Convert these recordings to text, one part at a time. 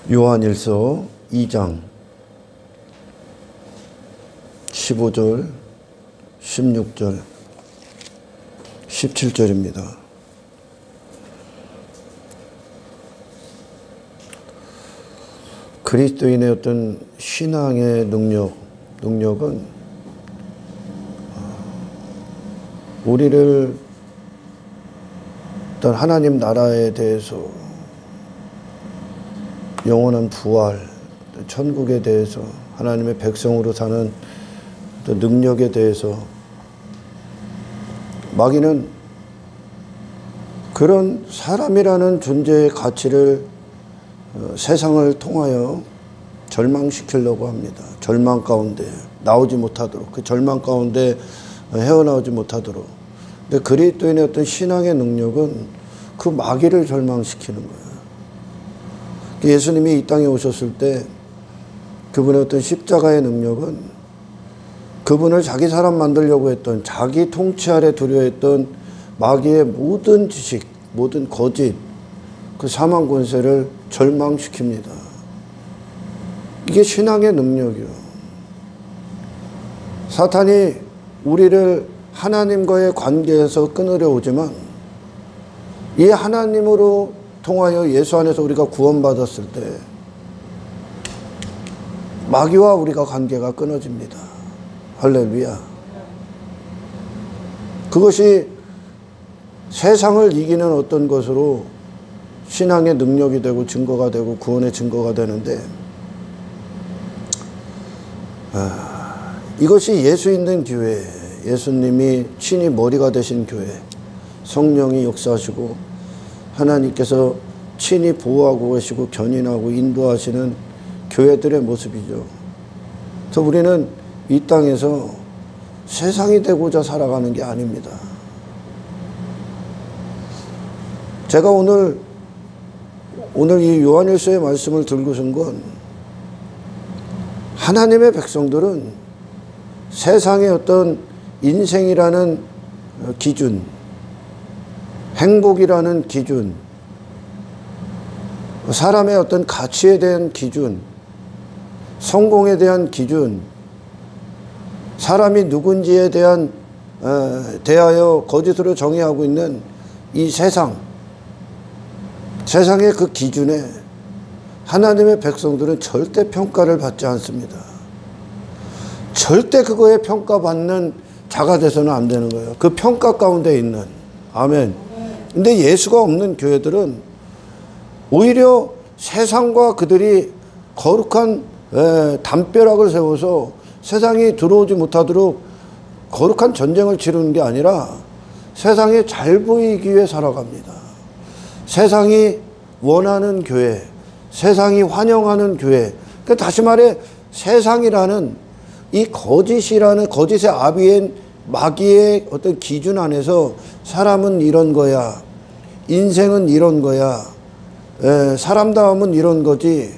요한일서 2장 15절, 16절, 17절입니다. 그리스도인의 어떤 신앙의 능력은 우리를 어떤 하나님 나라에 대해서, 영원한 부활, 천국에 대해서, 하나님의 백성으로 사는 능력에 대해서, 마귀는 그런 사람이라는 존재의 가치를 세상을 통하여 절망시키려고 합니다. 절망 가운데 나오지 못하도록, 그 절망 가운데 헤어나오지 못하도록. 근데 그리스도인의 어떤 신앙의 능력은 그 마귀를 절망시키는 거예요. 예수님이 이 땅에 오셨을 때 그분의 어떤 십자가의 능력은 그분을 자기 사람 만들려고 했던, 자기 통치 아래 두려 했던 마귀의 모든 지식, 모든 거짓, 그 사망 권세를 절망시킵니다. 이게 신앙의 능력이요. 사탄이 우리를 하나님과의 관계에서 끊으려 오지만, 이 하나님으로 통하여 예수 안에서 우리가 구원받았을 때 마귀와 우리가 관계가 끊어집니다. 할렐루야. 그것이 세상을 이기는 어떤 것으로 신앙의 능력이 되고 증거가 되고 구원의 증거가 되는데, 이것이 예수 있는 교회, 예수님이 친히 머리가 되신 교회, 성령이 역사하시고 하나님께서 친히 보호하고 계시고 견인하고 인도하시는 교회들의 모습이죠. 그래서 우리는 이 땅에서 세상이 되고자 살아가는 게 아닙니다. 제가 오늘 이 요한일서의 말씀을 들고 선 건, 하나님의 백성들은 세상의 어떤 인생이라는 기준, 행복이라는 기준, 사람의 어떤 가치에 대한 기준, 성공에 대한 기준, 사람이 누군지에 대하여 거짓으로 정의하고 있는 이 세상의 그 기준에 하나님의 백성들은 절대 평가를 받지 않습니다. 절대 그거에 평가받는 자가 돼서는 안 되는 거예요. 그 평가 가운데 있는. 아멘. 근데 예수가 없는 교회들은 오히려 세상과 그들이 거룩한 담벼락을 세워서 세상이 들어오지 못하도록 거룩한 전쟁을 치르는 게 아니라 세상에 잘 보이기 위해 살아갑니다. 세상이 원하는 교회, 세상이 환영하는 교회. 그러니까 다시 말해, 세상이라는 이 거짓이라는, 거짓의 아비인 마귀의 어떤 기준 안에서 사람은 이런 거야, 인생은 이런 거야, 사람다움은 이런 거지,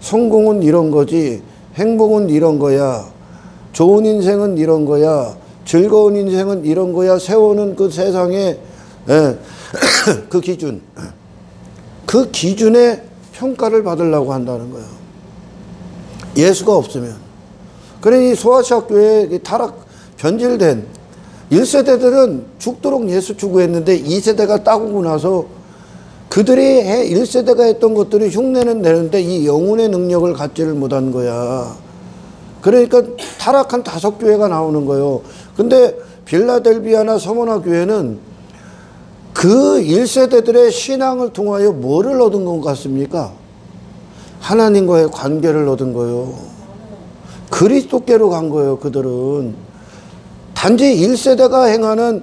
성공은 이런 거지, 행복은 이런 거야, 좋은 인생은 이런 거야, 즐거운 인생은 이런 거야, 세우는 그 세상의 그 기준, 그 기준에 평가를 받으려고 한다는 거예요. 예수가 없으면. 그러니 소아시아 교회에 타락, 변질된 1세대들은 죽도록 예수 추구했는데 2세대가 따오고 나서 그들이 1세대가 했던 것들이 흉내는 내는데 이 영혼의 능력을 갖지를 못한 거야. 그러니까 타락한 5교회가 나오는 거예요. 근데 빌라델비아나 서머나 교회는 그 1세대들의 신앙을 통하여 뭐를 얻은 것 같습니까? 하나님과의 관계를 얻은 거예요. 그리스도께로 간 거예요. 그들은 단지 1세대가 행하는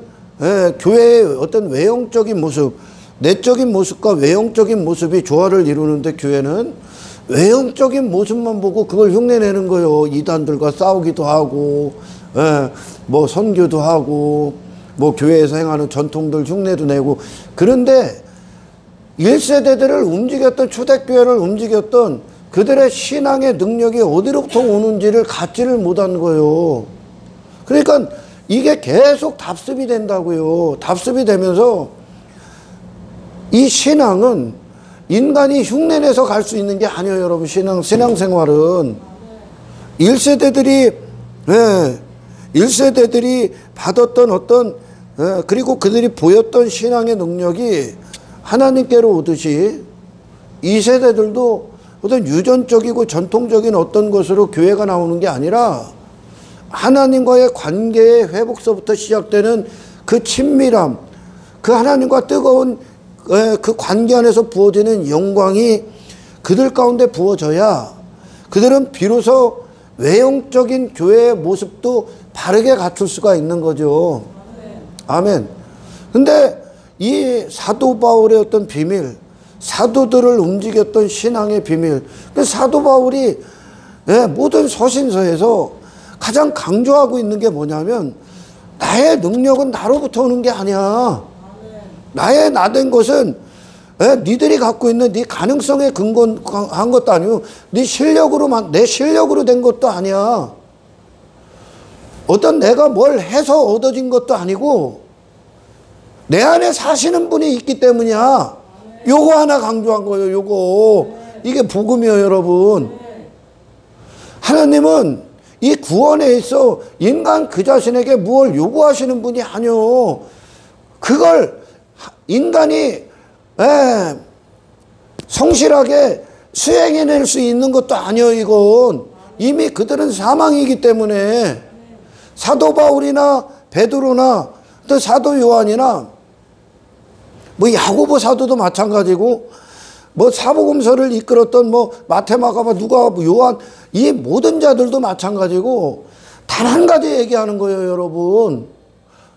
교회의 어떤 외형적인 모습, 내적인 모습과 외형적인 모습이 조화를 이루는데, 교회는 외형적인 모습만 보고 그걸 흉내내는 거예요. 이단들과 싸우기도 하고, 뭐 선교도 하고, 뭐 교회에서 행하는 전통들 흉내도 내고. 그런데 1세대들을 움직였던, 초대교회를 움직였던 그들의 신앙의 능력이 어디로부터 오는지를 갖지를 못한 거예요. 그러니까 이게 계속 답습이 된다고요. 답습이 되면서 이 신앙은 인간이 흉내내서 갈 수 있는 게 아니에요, 여러분. 신앙생활은 1세대들이 1세대들이 받았던 어떤 그리고 그들이 보였던 신앙의 능력이 하나님께로 오듯이 2세대들도 어떤 유전적이고 전통적인 어떤 것으로 교회가 나오는 게 아니라 하나님과의 관계의 회복서부터 시작되는 그 친밀함, 그 하나님과 뜨거운 그 관계 안에서 부어지는 영광이 그들 가운데 부어져야 그들은 비로소 외형적인 교회의 모습도 바르게 갖출 수가 있는 거죠. 아멘. 근데 이 사도 바울의 어떤 비밀, 사도들을 움직였던 신앙의 비밀, 그 사도 바울이 모든 서신서에서 가장 강조하고 있는 게 뭐냐면 나의 능력은 나로부터 오는 게 아니야. 나의 나된 것은 니들이 갖고 있는 네 가능성에 근거한 것도 아니고 네 실력으로만, 내 실력으로 된 것도 아니야. 어떤 내가 뭘 해서 얻어진 것도 아니고 내 안에 사시는 분이 있기 때문이야. 요거 하나 강조한 거예요. 요거. 이게 복음이에요, 여러분. 하나님은 이 구원에 있어 인간 그 자신에게 무엇을 요구하시는 분이 아니요. 그걸 인간이 성실하게 수행해낼 수 있는 것도 아니요. 이건 이미 그들은 사망이기 때문에 사도 바울이나 베드로나 또 사도 요한이나 뭐 야고보 사도도 마찬가지고 뭐 사복음서를 이끌었던 뭐 마태, 마가바, 누가, 요한 이 모든 자들도 마찬가지고 단 한 가지 얘기하는 거예요, 여러분.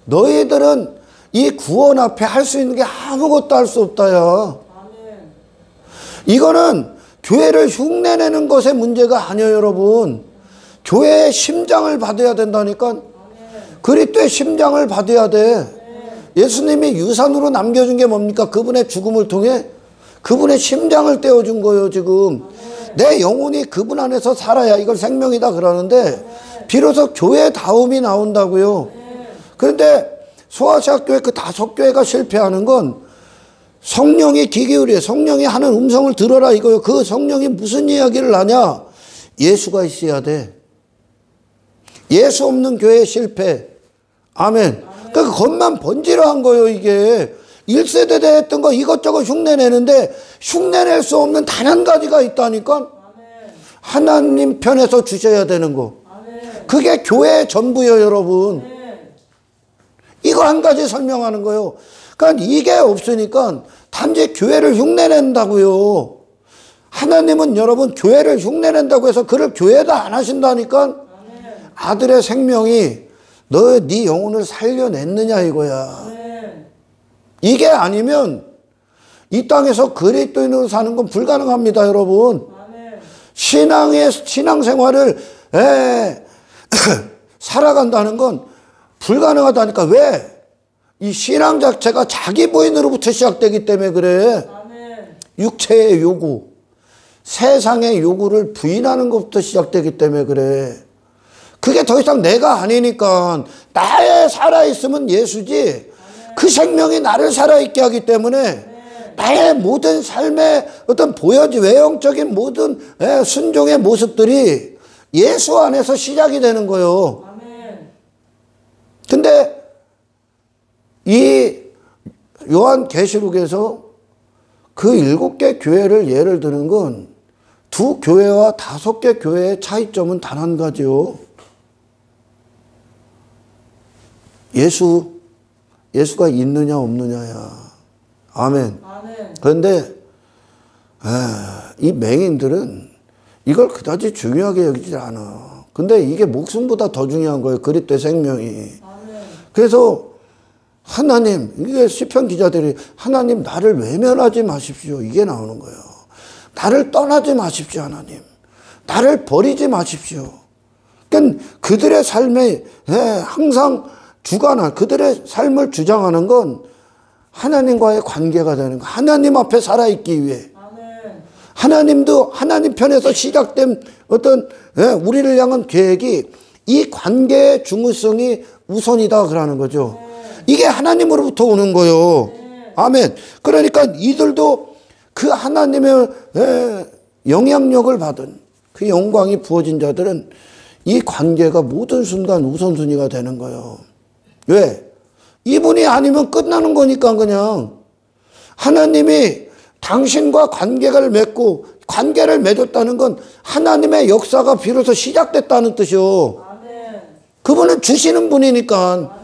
너희들은 이 구원 앞에 할 수 있는 게 아무것도 할 수 없다야. 이거는 교회를 흉내내는 것의 문제가 아니에요, 여러분. 교회의 심장을 받아야 된다니까. 그리스도의 심장을 받아야 돼. 예수님이 유산으로 남겨준 게 뭡니까? 그분의 죽음을 통해 그분의 심장을 떼어준 거예요, 지금. 내 영혼이 그분 안에서 살아야 이걸 생명이다 그러는데 비로소 교회다움이 나온다고요. 그런데 소아시아 교회 그 5교회가 실패하는 건 성령이 귀 기울여, 성령이 하는 음성을 들어라 이거예요. 그 성령이 무슨 이야기를 하냐? 예수가 있어야 돼. 예수 없는 교회 실패. 아멘. 그러니까 겉만 번지르한 거예요, 이게. 1세대 때 했던 거 이것저것 흉내내는데 흉내낼 수 없는 단 한 가지가 있다니까. 하나님 편에서 주셔야 되는 거. 그게 교회의 전부예요, 여러분. 이거 한 가지 설명하는 거예요. 그러니까 이게 없으니까 단지 교회를 흉내낸다고요. 하나님은 여러분 교회를 흉내낸다고 해서 그를 교회다 안 하신다니까. 아들의 생명이 네 영혼을 살려냈느냐 이거야. 이게 아니면 이 땅에서 그리스도인으로 사는 건 불가능합니다, 여러분. 신앙생활을 살아간다는 건 불가능하다니까. 왜? 이 신앙 자체가 자기 부인으로부터 시작되기 때문에 그래. 육체의 요구, 세상의 요구를 부인하는 것부터 시작되기 때문에 그래. 그게 더 이상 내가 아니니까. 나에 살아있으면 예수지 그 생명이 나를 살아있게 하기 때문에 나의 모든 삶의 어떤 외형적인 모든 순종의 모습들이 예수 안에서 시작이 되는 거예요. 근데 이 요한계시록에서 그 7개 교회를 예를 드는 건 2교회와 5개 교회의 차이점은 단 한 가지요. 예수가 있느냐 없느냐야. 아멘. 그런데 이 맹인들은 이걸 그다지 중요하게 여기지 않아. 근데 이게 목숨보다 더 중요한 거예요, 그리스도의 생명이. 그래서 하나님, 이게 시편 기자들이 하나님 나를 외면하지 마십시오, 이게 나오는 거예요. 나를 떠나지 마십시오, 하나님. 나를 버리지 마십시오. 그러니까 그들의 삶에 항상 주관한, 그들의 삶을 주장하는 건 하나님과의 관계가 되는 거. 하나님 앞에 살아있기 위해. 하나님도 하나님 편에서 시작된 어떤 우리를 향한 계획이 이 관계의 중요성이 우선이다 그러는 거죠. 이게 하나님으로부터 오는 거예요. 아멘. 그러니까 이들도 그 하나님의 영향력을 받은 그 영광이 부어진 자들은 이 관계가 모든 순간 우선순위가 되는 거예요. 왜? 이분이 아니면 끝나는 거니까. 그냥 하나님이 당신과 관계를 맺고 관계를 맺었다는 건 하나님의 역사가 비로소 시작됐다는 뜻이요. 그분은 주시는 분이니까.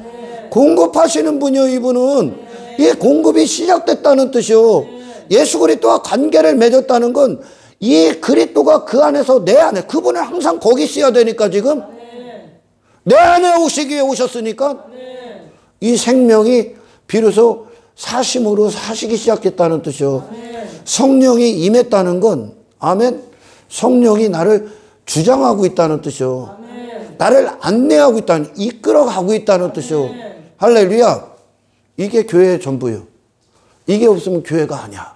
공급하시는 분이요. 이분은 이 공급이 시작됐다는 뜻이요. 예수 그리스도와 관계를 맺었다는 건 이 그리스도가 그 안에서 내 안에, 그분은 항상 거기 있어야 되니까. 지금 내 안에 오시기 위해 오셨으니까 이 생명이 비로소 사심으로 사시기 시작했다는 뜻이요. 성령이 임했다는 건, 아멘, 성령이 나를 주장하고 있다는 뜻이요. 나를 안내하고 있다는, 이끌어가고 있다는 뜻이요. 할렐루야. 이게 교회의 전부요. 이게 없으면 교회가 아니야.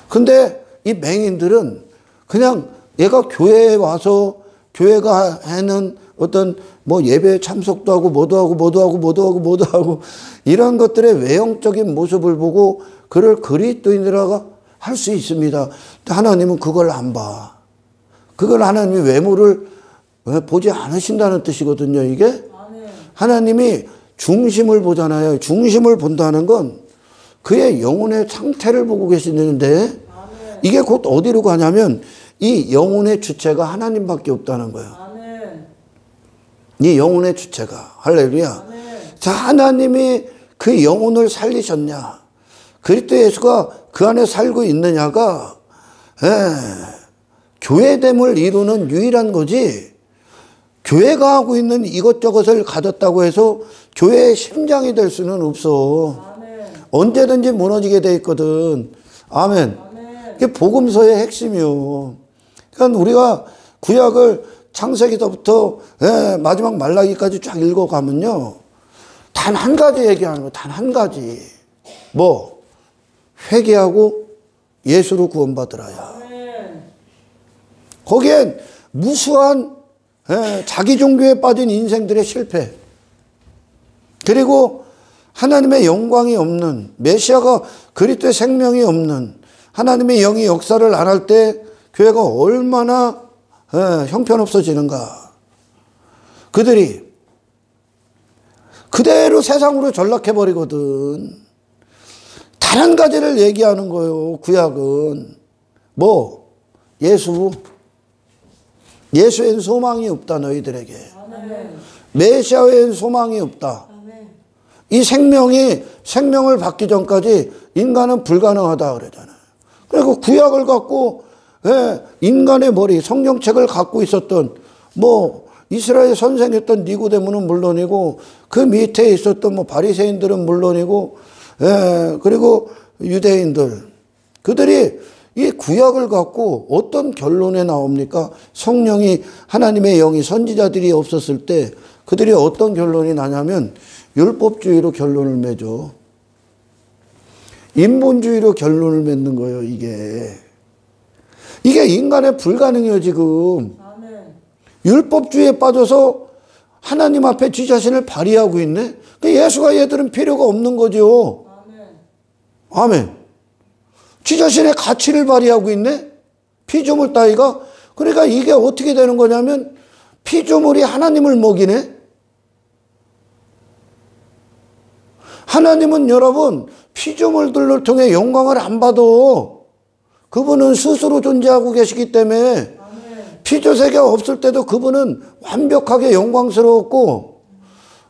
근데 이 맹인들은 그냥 얘가 교회에 와서 교회가 하는 어떤 뭐 예배 참석도 하고 뭐도 하고 이런 것들의 외형적인 모습을 보고 그를 그리스도인이라고 할 수 있습니다. 하나님은 그걸 안 봐. 그걸 하나님이 외모를 보지 않으신다는 뜻이거든요. 이게 하나님이 중심을 보잖아요. 중심을 본다는 건 그의 영혼의 상태를 보고 계시는데 이게 곧 어디로 가냐면 이 영혼의 주체가 하나님밖에 없다는 거예요. 이 영혼의 주체가. 할렐루야. 자, 하나님이 그 영혼을 살리셨냐? 그리스도 예수가 그 안에 살고 있느냐가 교회됨을 이루는 유일한 거지. 교회가 하고 있는 이것저것을 가졌다고 해서 교회의 심장이 될 수는 없어. 언제든지 무너지게 돼 있거든. 아멘. 이게 복음서의 핵심이요. 그러니까 우리가 구약을 창세기서부터 마지막 말라기까지 쫙 읽어가면요. 단 한 가지 얘기하는 거예요. 단 한 가지. 뭐? 회개하고 예수로 구원받으라야. 거기엔 무수한 자기 종교에 빠진 인생들의 실패. 그리고 하나님의 영광이 없는, 메시아가 그리스도의 생명이 없는, 하나님의 영이 역사를 안 할 때 교회가 얼마나 형편없어지는가. 그들이 그대로 세상으로 전락해버리거든. 단 한 가지를 얘기하는 거예요. 구약은 뭐? 예수엔 소망이 없다. 너희들에게. 메시아엔 소망이 없다. 이 생명을 받기 전까지 인간은 불가능하다 그러잖아요. 그리고 구약을 갖고 인간의 머리, 성경책을 갖고 있었던 뭐 이스라엘 선생했던 니고데모는 물론이고 그 밑에 있었던 뭐 바리새인들은 물론이고 그리고 유대인들, 그들이 이 구약을 갖고 어떤 결론에 나옵니까? 성령이, 하나님의 영이, 선지자들이 없었을 때 그들이 어떤 결론이 나냐면 율법주의로 결론을 맺어. 인본주의로 결론을 맺는 거예요. 이게 인간의 불가능해요. 지금 율법주의에 빠져서 하나님 앞에 지 자신을 발휘하고 있네. 예수가 얘들은 필요가 없는 거죠. 아멘. 지 자신의 가치를 발휘하고 있네. 피조물 따위가. 그러니까 이게 어떻게 되는 거냐면 피조물이 하나님을 먹이네. 하나님은 여러분 피조물들을 통해 영광을 안 받아. 그분은 스스로 존재하고 계시기 때문에 피조세계가 없을 때도 그분은 완벽하게 영광스러웠고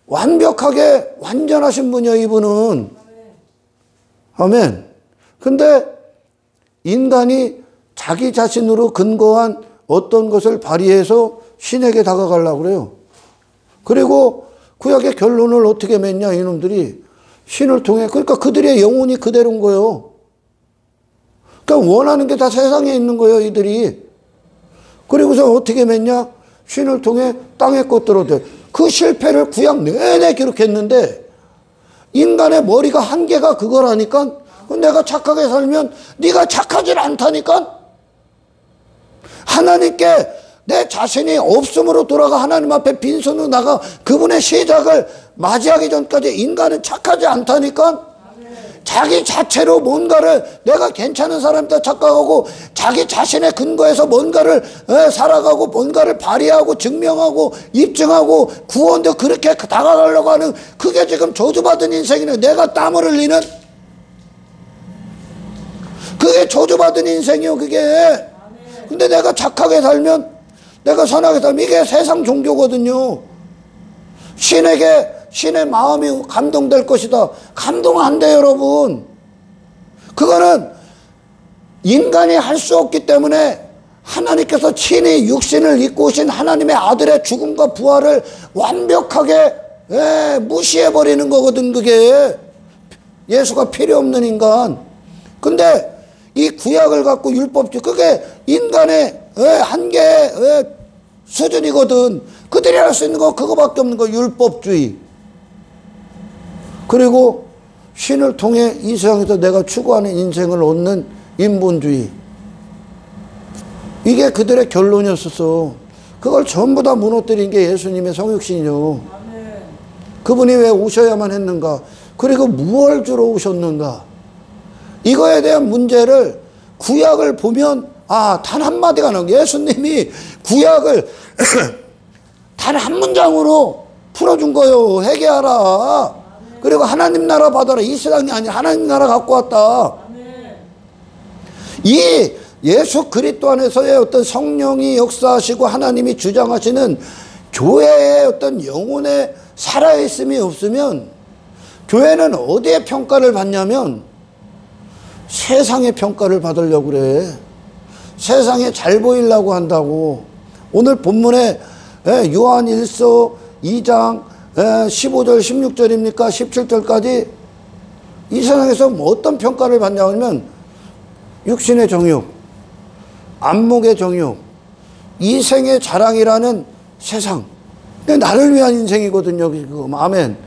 완벽하게 완전하신 분이야. 이분은. 아멘. 근데 인간이 자기 자신으로 근거한 어떤 것을 발휘해서 신에게 다가가려고 그래요. 그리고 구약의 결론을 어떻게 맺냐 이놈들이. 신을 통해. 그러니까 그들의 영혼이 그대로인 거예요. 그러니까 원하는 게 다 세상에 있는 거예요. 이들이. 그리고서 어떻게 맺냐? 신을 통해 땅의 것들로 돼. 그 실패를 구약 내내 기록했는데 인간의 머리가 한계가 그거라니까. 내가 착하게 살면 네가 착하지 않다니까. 하나님께 내 자신이 없음으로 돌아가 하나님 앞에 빈손으로 나가 그분의 시작을 맞이하기 전까지 인간은 착하지 않다니까. 자기 자체로 뭔가를 내가 괜찮은 사람이다 착각하고 자기 자신의 근거에서 뭔가를 살아가고 뭔가를 발휘하고 증명하고 입증하고 구원도 그렇게 다가가려고 하는 그게 지금 저주받은 인생이네. 내가 땀을 흘리는 그게 저주받은 인생이요 그게. 근데 내가 착하게 살면 내가 선하게 살면 이게 세상 종교거든요. 신의 마음이 감동될 것이다. 감동 안 돼 여러분. 그거는 인간이 할 수 없기 때문에 하나님께서 친히 육신을 입고 오신 하나님의 아들의 죽음과 부활을 완벽하게 무시해버리는 거거든 그게. 예수가 필요 없는 인간. 근데 이 구약을 갖고 율법주의 그게 인간의 한계의 수준이거든. 그들이 할 수 있는 거 그거밖에 없는 거 율법주의. 그리고 신을 통해 이 세상에서 내가 추구하는 인생을 얻는 인본주의. 이게 그들의 결론이었었어. 그걸 전부 다 무너뜨린 게 예수님의 성육신이요. 그분이 왜 오셔야만 했는가? 그리고 무엇을 주러 오셨는가? 이거에 대한 문제를 구약을 보면 단 한마디가 나오고 예수님이 구약을 단 한 문장으로 풀어준 거예요. 회개하라. 그리고 하나님 나라 받아라. 이 세상이 아니라 하나님 나라 갖고 왔다. 이 예수 그리스도 안에서의 어떤 성령이 역사하시고 하나님이 주장하시는 교회의 어떤 영혼의 살아있음이 없으면 교회는 어디에 평가를 받냐면 세상의 평가를 받으려고 그래. 세상에 잘 보이려고 한다고. 오늘 본문에 요한 1서 2장 15절 16절입니까 17절까지 이 세상에서 뭐 어떤 평가를 받냐 하면 육신의 정욕, 안목의 정욕, 이생의 자랑이라는 세상. 나를 위한 인생이거든요. 지금. 아멘.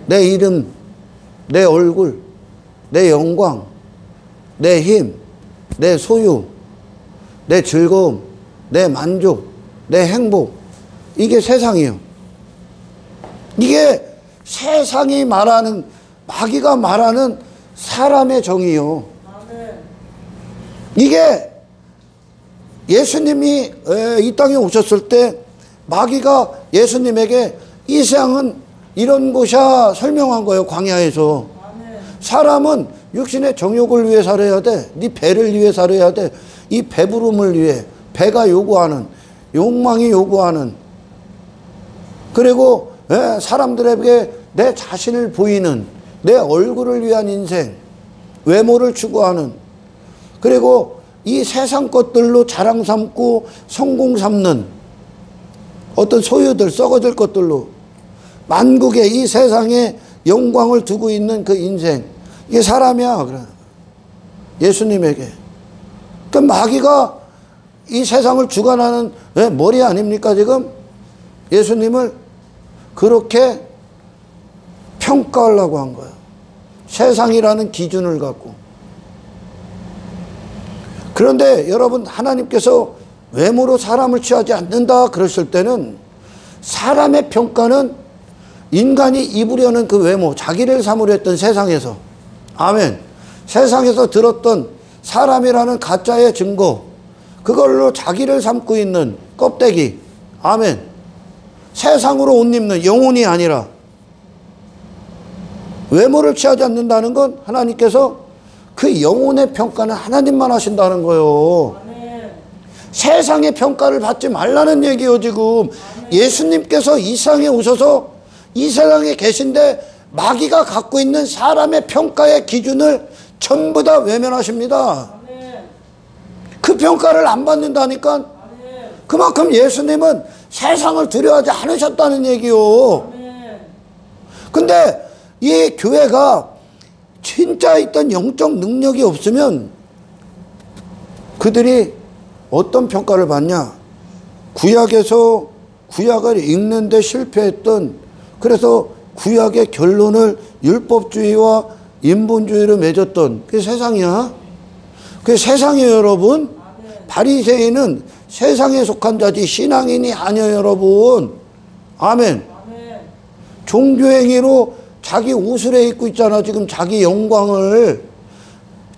내 이름, 내 얼굴, 내 영광, 내 힘, 내 소유, 내 즐거움, 내 만족, 내 행복. 이게 세상이에요. 이게 세상이 말하는, 마귀가 말하는 사람의 정의요. 이게 예수님이 이 땅에 오셨을 때 마귀가 예수님에게 이 세상은 이런 곳이야 설명한 거예요. 광야에서. 사람은 육신의 정욕을 위해 살아야 돼. 네 배를 위해 살아야 돼. 이 배부름을 위해, 배가 요구하는, 욕망이 요구하는, 그리고 사람들에게 내 자신을 보이는, 내 얼굴을 위한 인생, 외모를 추구하는, 그리고 이 세상 것들로 자랑 삼고 성공 삼는 어떤 소유들, 썩어질 것들로 만국의 이 세상에 영광을 두고 있는 그 인생. 이게 사람이야. 그래. 예수님에게. 그 마귀가 이 세상을 주관하는 머리 아닙니까 지금? 예수님을 그렇게 평가하려고 한 거예요. 세상이라는 기준을 갖고. 그런데 여러분 하나님께서 외모로 사람을 취하지 않는다 그러실 때는 사람의 평가는 인간이 입으려는 그 외모, 자기를 삼으려 했던 세상에서, 아멘, 세상에서 들었던 사람이라는 가짜의 증거, 그걸로 자기를 삼고 있는 껍데기, 아멘, 세상으로 옷 입는 영혼이 아니라 외모를 취하지 않는다는 건 하나님께서 그 영혼의 평가는 하나님만 하신다는 거예요. 아멘. 세상의 평가를 받지 말라는 얘기예요 지금. 아멘. 예수님께서 이 세상에 오셔서 이 세상에 계신데 마귀가 갖고 있는 사람의 평가의 기준을 전부 다 외면하십니다. 아멘. 그 평가를 안 받는다니까. 아멘. 그만큼 예수님은 세상을 두려워하지 않으셨다는 얘기요. 아멘. 근데 이 교회가 진짜 있던 영적 능력이 없으면 그들이 어떤 평가를 받냐? 구약에서 구약을 읽는데 실패했던, 그래서 구약의 결론을 율법주의와 인본주의로 맺었던 그게 세상이야. 그게 세상이에요 여러분. 바리새인은 세상에 속한 자지 신앙인이 아니에요 여러분. 아멘. 종교행위로 자기 옷을 해 입고 있잖아. 지금 자기 영광을,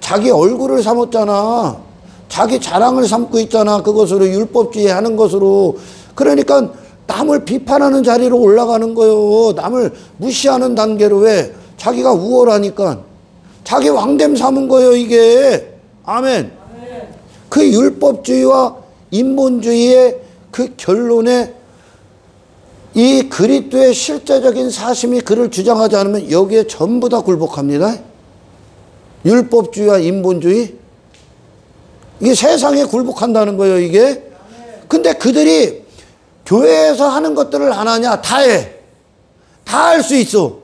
자기 얼굴을 삼았잖아. 자기 자랑을 삼고 있잖아. 그것으로 율법주의 하는 것으로. 그러니까 남을 비판하는 자리로 올라가는 거요. 남을 무시하는 단계로. 왜? 자기가 우월하니까. 자기 왕됨 삼은 거예요, 이게. 아멘. 그 율법주의와 인본주의의 그 결론에 이 그리스도의 실제적인 사심이 그를 주장하지 않으면 여기에 전부 다 굴복합니다. 율법주의와 인본주의. 이게 세상에 굴복한다는 거예요, 이게. 근데 그들이 교회에서 하는 것들을 안 하냐? 다 해. 다 할 수 있어.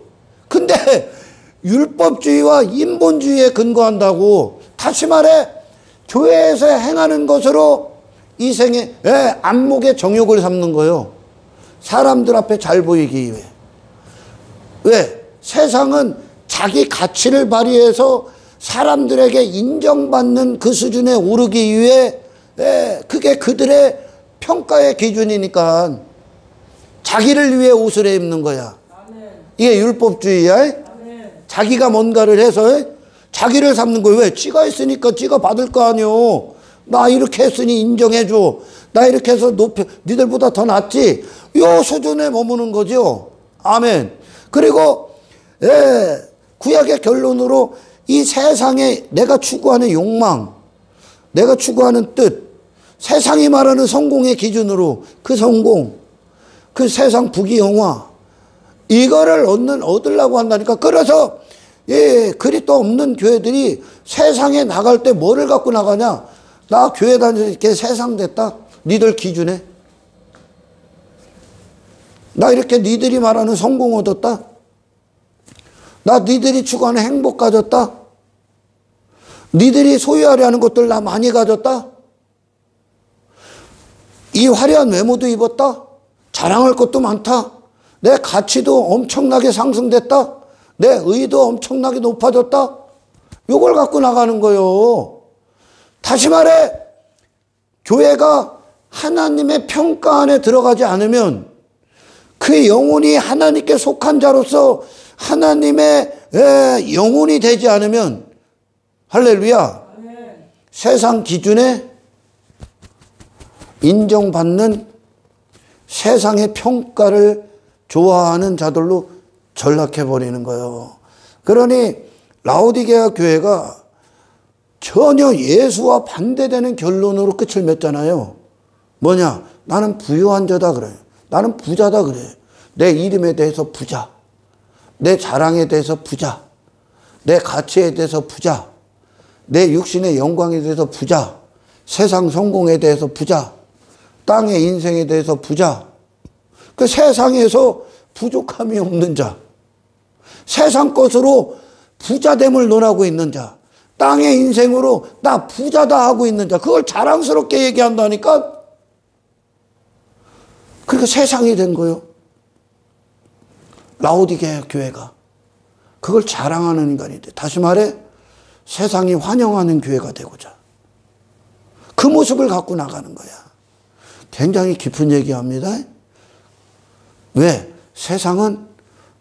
근데 율법주의와 인본주의에 근거한다고. 다시 말해 교회에서 행하는 것으로 이 생의 안목의 정욕을 삼는 거예요. 사람들 앞에 잘 보이기 위해. 왜? 세상은 자기 가치를 발휘해서 사람들에게 인정받는 그 수준에 오르기 위해 그게 그들의 평가의 기준이니까 자기를 위해 옷을 입는 거야. 이게 율법주의야. 자기가 뭔가를 해서 자기를 삼는 거예요. 왜? 지가 있으니까 지가 받을 거 아니요. 나 이렇게 했으니 인정해줘. 나 이렇게 해서 니들보다 더 낫지. 요 수준에 머무는 거죠. 아멘. 그리고 구약의 결론으로 이 세상에 내가 추구하는 욕망, 내가 추구하는 뜻, 세상이 말하는 성공의 기준으로 그 성공, 그 세상 부귀영화, 이거를 얻으려고 한다니까. 그래서 그리스도 없는 교회들이 세상에 나갈 때 뭐를 갖고 나가냐? 나 교회 다녀서 이렇게 세상 됐다. 니들 기준에. 나 이렇게 니들이 말하는 성공 얻었다. 나 니들이 추구하는 행복 가졌다. 니들이 소유하려 하는 것들 나 많이 가졌다. 이 화려한 외모도 입었다. 자랑할 것도 많다. 내 가치도 엄청나게 상승됐다. 내 의도 엄청나게 높아졌다. 요걸 갖고 나가는 거예요. 다시 말해 교회가 하나님의 평가 안에 들어가지 않으면 그 영혼이 하나님께 속한 자로서 하나님의 영혼이 되지 않으면 할렐루야. 세상 기준에 인정받는 세상의 평가를 좋아하는 자들로 전락해버리는 거예요. 그러니 라오디게아 교회가 전혀 예수와 반대되는 결론으로 끝을 맺잖아요. 뭐냐? 나는 부유한 자다 그래. 나는 부자다 그래. 내 이름에 대해서 부자. 내 자랑에 대해서 부자. 내 가치에 대해서 부자. 내 육신의 영광에 대해서 부자. 세상 성공에 대해서 부자. 땅의 인생에 대해서 부자. 그 세상에서 부족함이 없는 자. 세상 것으로 부자됨을 논하고 있는 자. 땅의 인생으로 나 부자다 하고 있는 자. 그걸 자랑스럽게 얘기한다니까. 그러니까 세상이 된 거예요. 라오디게아 교회가. 그걸 자랑하는 인간이 돼. 다시 말해 세상이 환영하는 교회가 되고자. 그 모습을 갖고 나가는 거야. 굉장히 깊은 얘기합니다. 왜? 세상은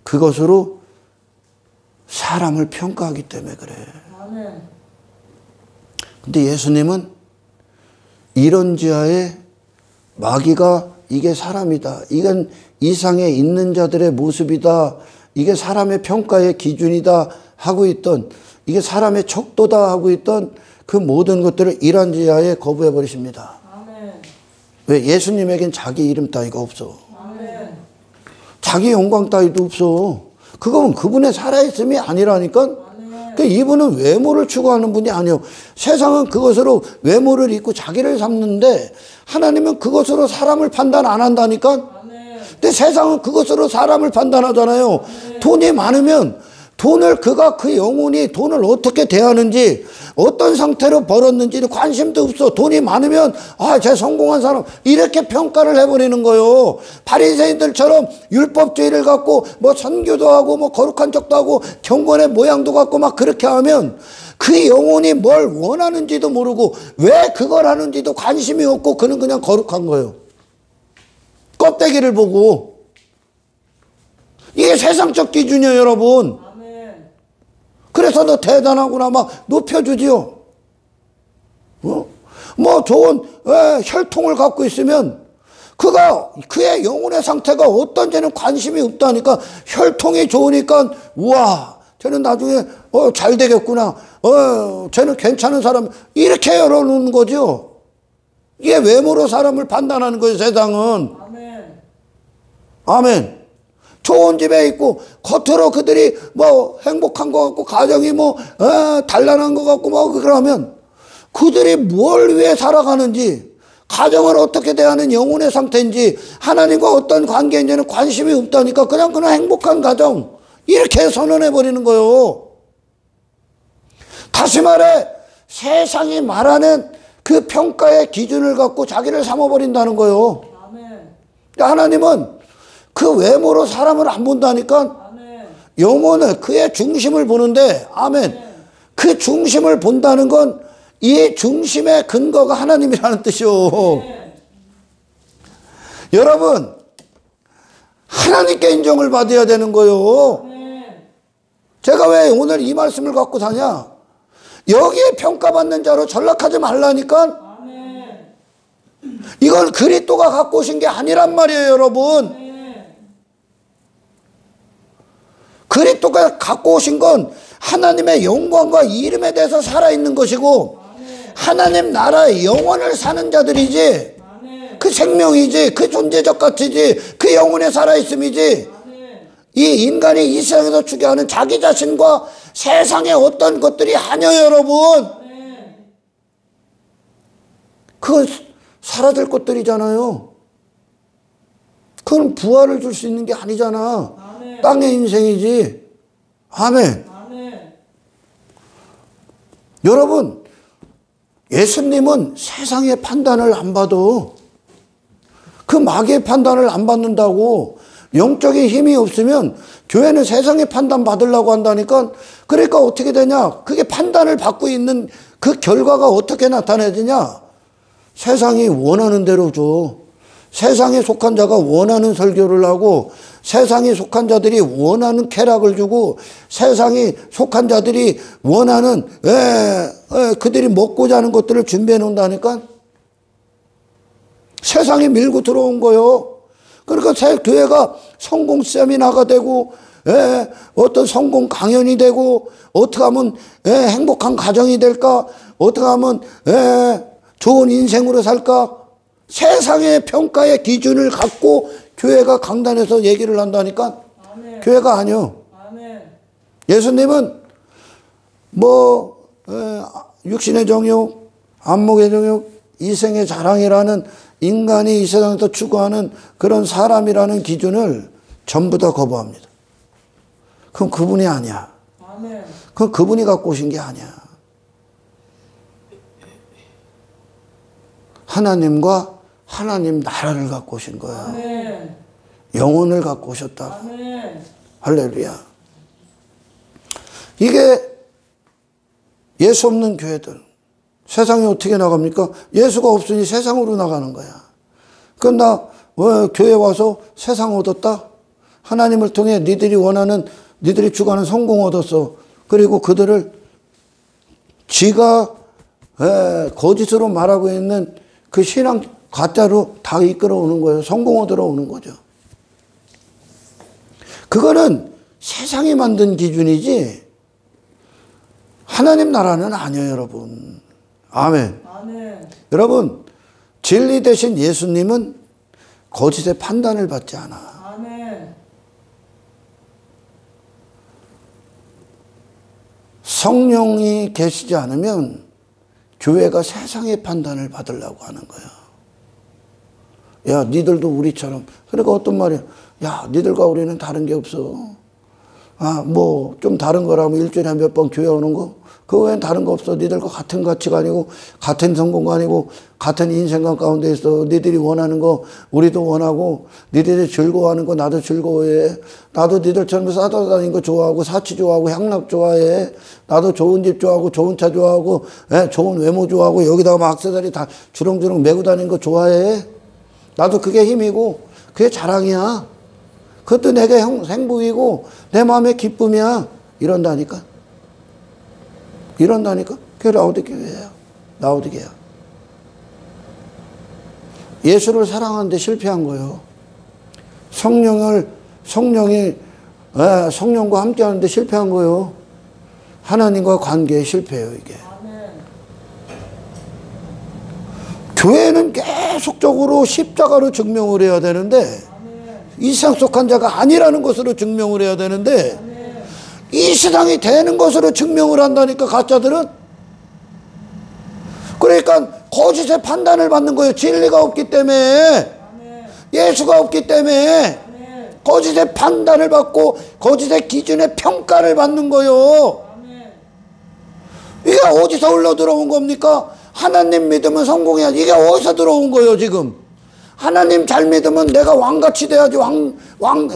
그것으로 사람을 평가하기 때문에 그래. 근데 예수님은 이런 지하에 마귀가 이게 사람이다. 이건 이상에 있는 자들의 모습이다. 이게 사람의 평가의 기준이다 하고 있던, 이게 사람의 척도다 하고 있던 그 모든 것들을 이런 지하에 거부해 버리십니다. 왜? 예수님에겐 자기 이름 따위가 없어. 자기 영광 따위도 없어. 그건 그분의 살아있음이 아니라니까. 그러니까 이분은 외모를 추구하는 분이 아니에요. 세상은 그것으로 외모를 입고 자기를 삼는데 하나님은 그것으로 사람을 판단 안 한다니까. 근데 세상은 그것으로 사람을 판단하잖아요. 돈이 많으면 돈을 그가 그 영혼이 돈을 어떻게 대하는지 어떤 상태로 벌었는지 관심도 없어. 돈이 많으면 쟤 성공한 사람 이렇게 평가를 해버리는 거예요. 바리새인들처럼 율법주의를 갖고 뭐 선교도 하고 뭐 거룩한 척도 하고 경건의 모양도 갖고 막 그렇게 하면 그 영혼이 뭘 원하는지도 모르고 왜 그걸 하는지도 관심이 없고 그는 그냥 거룩한 거예요. 껍데기를 보고. 이게 세상적 기준이에요, 여러분. 그래서 너 대단하구나 막 높여주지요. 뭐 좋은 혈통을 갖고 있으면 그의 영혼의 상태가 어떤지는 관심이 없다니까. 혈통이 좋으니까 우와 쟤는 나중에 잘 되겠구나, 쟤는 괜찮은 사람, 이렇게 열어놓는 거죠. 이게 외모로 사람을 판단하는 거예요, 세상은. 아멘. 아멘. 좋은 집에 있고 겉으로 그들이 뭐 행복한 것 같고 가정이 뭐 단란한 것 같고 뭐 그러면 그들이 뭘 위해 살아가는지, 가정을 어떻게 대하는 영혼의 상태인지, 하나님과 어떤 관계인지는 관심이 없다니까. 그냥 행복한 가정 이렇게 선언해 버리는 거예요. 다시 말해 세상이 말하는 그 평가의 기준을 갖고 자기를 삼아버린다는 거예요. 아멘. 하나님은 그 외모로 사람을 안 본다니까. 아멘. 영혼을, 그의 중심을 보는데, 아멘. 그 중심을 본다는 건 이 중심의 근거가 하나님이라는 뜻이요. 여러분, 하나님께 인정을 받아야 되는 거요. 제가 왜 오늘 이 말씀을 갖고 사냐? 여기에 평가받는 자로 전락하지 말라니까. 이건 그리스도가 갖고 오신 게 아니란 말이에요, 여러분. 그리스도가 갖고 오신 건 하나님의 영광과 이름에 대해서 살아있는 것이고, 하나님 나라의 영원을 사는 자들이지, 그 생명이지, 그 존재적 가치지, 그 영혼에 살아있음이지, 이 인간이 이 세상에서 추구하는 자기 자신과 세상의 어떤 것들이 아니에요, 여러분. 그건 사라질 것들이잖아요. 그건 부활을 줄 수 있는 게 아니잖아. 땅의 인생이지. 아멘. 여러분, 예수님은 세상의 판단을 안 봐도, 그 마귀의 판단을 안 받는다고, 영적인 힘이 없으면 교회는 세상의 판단 받으려고 한다니까. 그러니까 어떻게 되냐? 그게 판단을 받고 있는 그 결과가 어떻게 나타내지냐? 세상이 원하는 대로 줘. 세상에 속한 자가 원하는 설교를 하고, 세상에 속한 자들이 원하는 쾌락을 주고, 세상에 속한 자들이 원하는 그들이 먹고자 하는 것들을 준비해 놓는다니까. 세상이 밀고 들어온 거요. 그러니까 교회가 성공 세미나가 되고, 어떤 성공 강연이 되고, 어떻게 하면 행복한 가정이 될까, 어떻게 하면 좋은 인생으로 살까, 세상의 평가의 기준을 갖고 교회가 강단에서 얘기를 한다니까. 아멘. 교회가 아니요. 아멘. 예수님은 뭐 육신의 정욕, 안목의 정욕, 이생의 자랑이라는 인간이 이 세상에서 추구하는 그런 사람이라는 기준을 전부 다 거부합니다. 그럼 그분이 아니야. 아멘. 그건 그분이 갖고 오신 게 아니야. 하나님과 하나님 나라를 갖고 오신 거예요. 아멘. 영혼을 갖고 오셨다. 아멘. 할렐루야. 이게 예수 없는 교회들, 세상에 어떻게 나갑니까? 예수가 없으니 세상으로 나가는 거야. 그럼 나 교회 와서 세상 얻었다? 하나님을 통해 니들이 원하는, 니들이 추구하는 성공 얻었어. 그리고 그들을 지가 거짓으로 말하고 있는 그 신앙 가짜로 다 이끌어 오는 거예요. 성공 얻으러 오는 거죠. 그거는 세상이 만든 기준이지 하나님 나라는 아니에요, 여러분. 아멘. 아멘. 여러분, 진리 대신 예수님은 거짓의 판단을 받지 않아. 아멘. 성령이 계시지 않으면 교회가 세상의 판단을 받으려고 하는 거야. 야, 니들도 우리처럼. 그러니까 어떤 말이야. 야, 니들과 우리는 다른 게 없어. 뭐 좀 다른 거라면 일주일에 몇 번 교회 오는 거? 그거 외엔 다른 거 없어. 니들과 같은 가치관이고 같은 성공관이고 같은 인생관 가운데 있어. 니들이 원하는 거 우리도 원하고, 니들이 즐거워하는 거 나도 즐거워해. 나도 니들처럼 싸돌아다니는 거 좋아하고, 사치 좋아하고, 향락 좋아해. 나도 좋은 집 좋아하고, 좋은 차 좋아하고, 좋은 외모 좋아하고, 여기다가 막 액세서리 다 주렁주렁 메고 다니는 거 좋아해. 나도 그게 힘이고 그게 자랑이야. 그것도 내게 행복이고 내 마음의 기쁨이야. 이런다니까. 이런다니까. 그게 라오디게야. 라오디게야. 예수를 사랑하는데 실패한 거예요. 성령과 함께 하는데 실패한 거예요. 하나님과 관계에 실패해요, 이게. 교회는 계속적으로 십자가로 증명을 해야 되는데, 이 세상 속한 자가 아니라는 것으로 증명을 해야 되는데, 이 세상이 되는 것으로 증명을 한다니까, 가짜들은. 그러니까 거짓의 판단을 받는 거예요. 진리가 없기 때문에, 예수가 없기 때문에 거짓의 판단을 받고 거짓의 기준의 평가를 받는 거예요. 이게 어디서 흘러 들어온 겁니까? 하나님 믿으면 성공해야. 이게 어디서 들어온 거예요, 지금? 하나님 잘 믿으면 내가 왕같이 돼야지.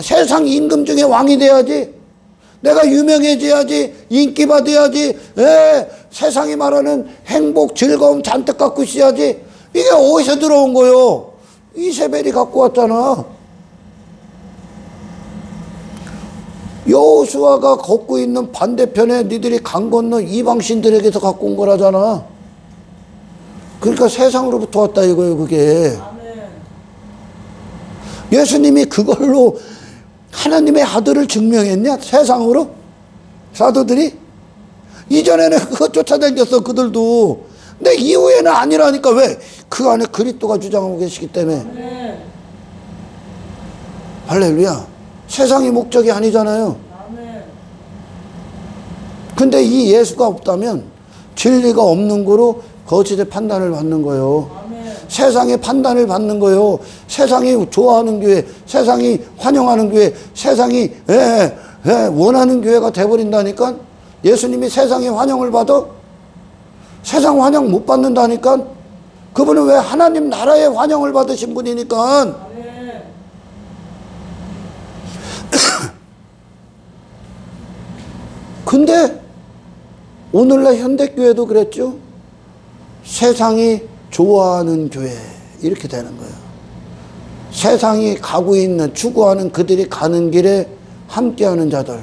세상 임금 중에 왕이 돼야지. 내가 유명해져야지. 인기 받아야지. 세상이 말하는 행복, 즐거움 잔뜩 갖고 있어야지. 이게 어디서 들어온 거예요? 이세벨이 갖고 왔잖아. 여호수아가 걷고 있는 반대편에 니들이 강 건너 이방신들에게서 갖고 온 거라잖아. 그러니까 세상으로부터 왔다 이거예요, 그게. 예수님이 그걸로 하나님의 아들을 증명했냐? 세상으로? 사도들이? 이전에는 그거 쫓아다녔어, 그들도. 근데 이후에는 아니라니까. 왜? 그 안에 그리스도가 주장하고 계시기 때문에. 할렐루야. 세상이 목적이 아니잖아요. 근데 이 예수가 없다면 진리가 없는 거로 거짓의 판단을 받는 거예요. 세상의 판단을 받는 거예요. 세상이 좋아하는 교회, 세상이 환영하는 교회, 세상이 원하는 교회가 돼버린다니까. 예수님이 세상의 환영을 받아? 세상 환영 못 받는다니까. 그분은 왜 하나님 나라의 환영을 받으신 분이니까. 근데 오늘날 현대교회도 그랬죠. 세상이 좋아하는 교회 이렇게 되는 거예요. 세상이 가고 있는, 추구하는 그들이 가는 길에 함께하는 자들,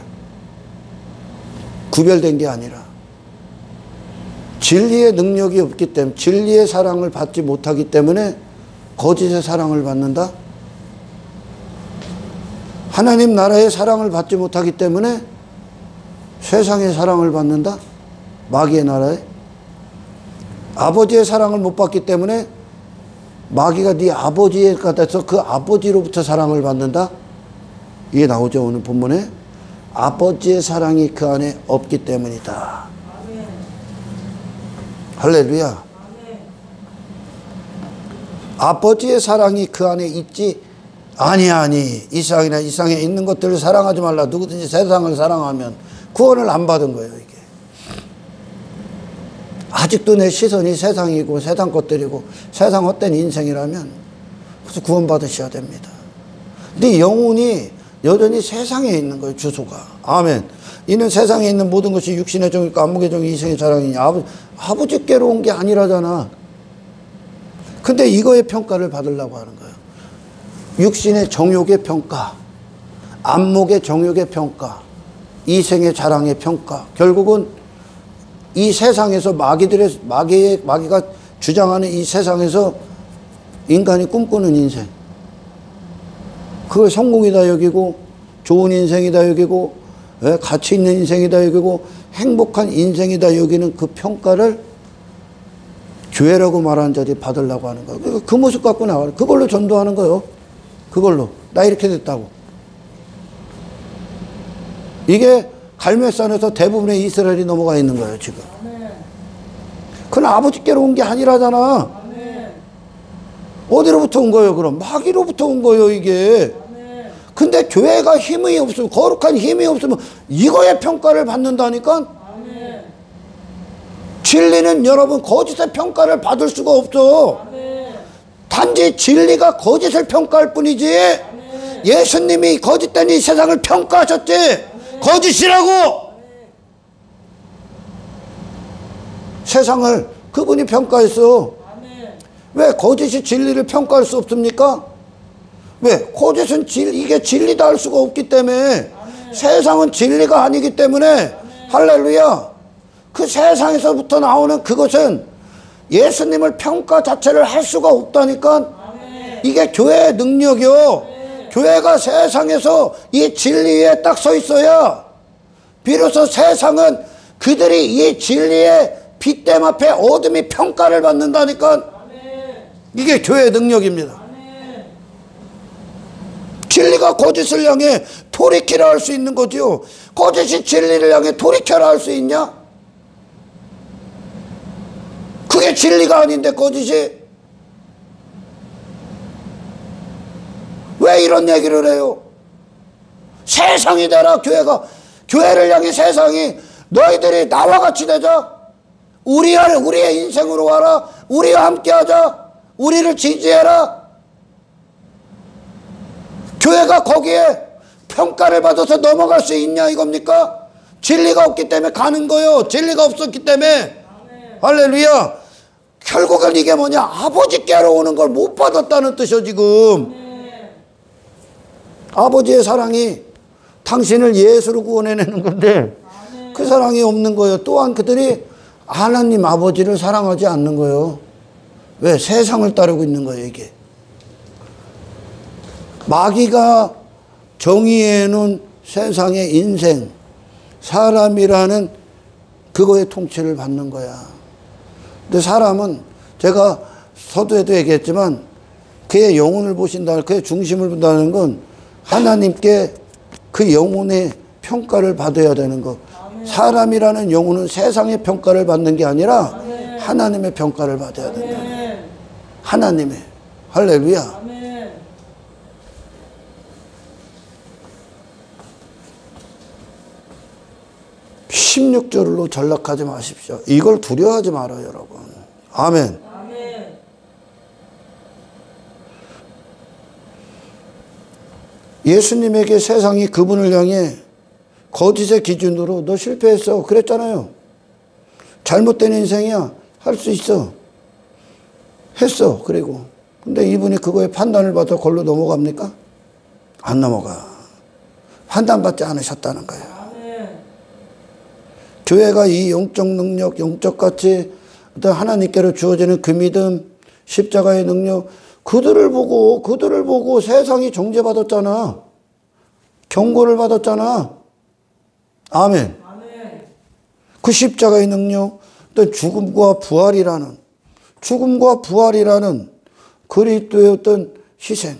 구별된 게 아니라 진리의 능력이 없기 때문에, 진리의 사랑을 받지 못하기 때문에 거짓의 사랑을 받는다. 하나님 나라의 사랑을 받지 못하기 때문에 세상의 사랑을 받는다. 마귀의 나라에. 아버지의 사랑을 못 받기 때문에 마귀가 네 아버지가 돼서 그 아버지로부터 사랑을 받는다. 이게 나오죠, 오늘 본문에. 아버지의 사랑이 그 안에 없기 때문이다. 아멘. 할렐루야. 아멘. 아버지의 사랑이 그 안에 있지. 아니 이 세상에 있는 것들을 사랑하지 말라. 누구든지 세상을 사랑하면 구원을 안 받은 거예요, 이게. 아직도 내 시선이 세상이고 세상 것들이고 세상 헛된 인생이라면 그래서 구원 받으셔야 됩니다. 근데 영혼이 여전히 세상에 있는 거예요, 주소가. 아멘. 이는 세상에 있는 모든 것이 육신의 정욕과 안목의 정욕, 이생의 자랑이냐. 아버지께로 온 게 아니라잖아. 근데 이거의 평가를 받으려고 하는 거예요. 육신의 정욕의 평가, 안목의 정욕의 평가, 이생의 자랑의 평가. 결국은 이 세상에서 마귀가 주장하는 이 세상에서 인간이 꿈꾸는 인생, 그걸 성공이다 여기고 좋은 인생이다 여기고 가치 있는 인생이다 여기고 행복한 인생이다 여기는 그 평가를 교회라고 말하는 자들이 받으려고 하는 거예요. 그 모습 갖고 나와요. 그걸로 전도하는 거예요. 그걸로 나 이렇게 됐다고. 이게 갈멜산에서 대부분의 이스라엘이 넘어가 있는 거예요, 지금. 그건 아버지께로 온 게 아니라잖아. 어디로부터 온 거예요, 그럼? 마귀로부터 온 거예요, 이게. 근데 교회가 힘이 없으면, 거룩한 힘이 없으면 이거의 평가를 받는다니까? 진리는 여러분 거짓의 평가를 받을 수가 없어. 단지 진리가 거짓을 평가할 뿐이지. 예수님이 거짓된 이 세상을 평가하셨지. 거짓이라고! 세상을 그분이 평가했어. 왜 거짓이 진리를 평가할 수 없습니까? 왜? 거짓은 이게 진리다 할 수가 없기 때문에. 세상은 진리가 아니기 때문에. 할렐루야. 그 세상에서부터 나오는 그것은 예수님을 평가 자체를 할 수가 없다니까. 이게 교회의 능력이요. 교회가 세상에서 이 진리에 딱 서 있어야 비로소 세상은 그들이 이 진리의 빛댐 앞에 어둠이 평가를 받는다니까. 이게 교회의 능력입니다. 진리가 거짓을 향해 돌이키라 할 수 있는 거지요. 거짓이 진리를 향해 돌이켜라 할 수 있냐? 그게 진리가 아닌데 거짓이. 왜 이런 얘기를 해요? 세상이 되라. 교회를 향해 세상이 너희들이 나와 같이 되자. 우리의 인생으로 와라. 우리와 함께 하자. 우리를 지지해라. 교회가 거기에 평가를 받아서 넘어갈 수 있냐 이겁니까? 진리가 없기 때문에 가는 거요. 진리가 없었기 때문에. 할렐루야. 결국은 이게 뭐냐? 아버지께로 오는 걸 못 받았다는 뜻이요 지금. 아버지의 사랑이 당신을 예수로 구원해내는 건데 그 사랑이 없는 거예요. 또한 그들이 하나님 아버지를 사랑하지 않는 거예요. 왜? 세상을 따르고 있는 거예요 이게. 마귀가 정의해 놓은 세상의 인생, 사람이라는 그거의 통치를 받는 거야. 근데 사람은 제가 서두에도 얘기했지만 그의 영혼을 보신다, 그의 중심을 본다는 건 하나님께 그 영혼의 평가를 받아야 되는 거. 사람이라는 영혼은 세상의 평가를 받는 게 아니라 하나님의 평가를 받아야 된다. 하나님의. 할렐루야. 16절로 전락하지 마십시오. 이걸 두려워하지 말아요, 여러분. 아멘. 아멘. 예수님에게 세상이 그분을 향해 거짓의 기준으로 너 실패했어. 그랬잖아요. 잘못된 인생이야. 할 수 있어. 했어. 그리고. 근데 이분이 그거에 판단을 받아 걸로 넘어갑니까? 안 넘어가. 판단받지 않으셨다는 거예요. 교회가 이 영적 능력, 영적 가치, 하나님께로 주어지는 그 믿음, 십자가의 능력, 그들을 보고 세상이 정죄받았잖아. 경고를 받았잖아. 아멘. 그 십자가의 능력, 또 죽음과 부활이라는 그리스도의 어떤 희생,